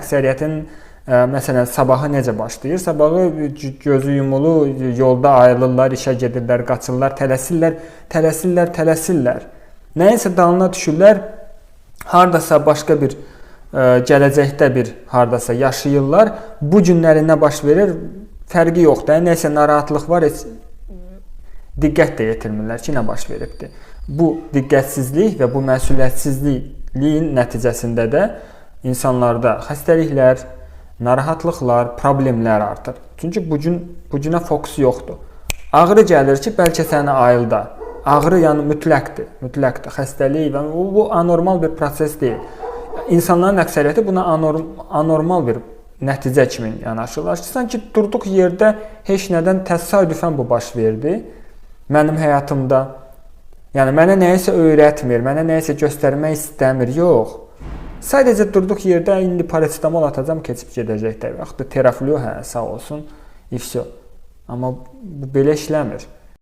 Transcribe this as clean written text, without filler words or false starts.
əksəriyyətin məsələn sabahı necə başlayır? Sabahı gözü yumulu yolda ayrılırlar, işə gedirlər, qaçırlar, tələsirlər. Nəyinsə dalına düşürlər. Hardasa başqa bir gələcəkdə bir hardasa yaşayırlar. Bu günləri nə baş verir? Fərqi yoxdur. Nəysə narahatlıq var, heç diqqət də yetirmirlər ki, nə baş veribdir. Bu diqqətsizlik və bu məsuliyyətsizliyin nəticəsində də insanlarda xəstəliklər, narahatlıqlar, problemlər artır. Çünki bu günə fokus yoxdur. Ağrı gəlir ki, bəlkə səni ayılda. Ağrı yəni mütləqdir. Xəstəlik və bu anormal bir proses deyil. İnsanların əksəriyyəti buna anormal bir nəticə kimi yanaşırlar. Sanki durduq yerdə heç nədən təsadüfən bu baş verdi. Mənim həyatımda, yəni mənə nəyisə öyrətmir, mənə nəyisə göstərmək istəmir. Yox. Sadəcə durduq yerdə indi parasetamol atacam, keçib gedəcək də. Yaxud da teraflu, sağ olsun, ifşo. Amma bu belə işləmir.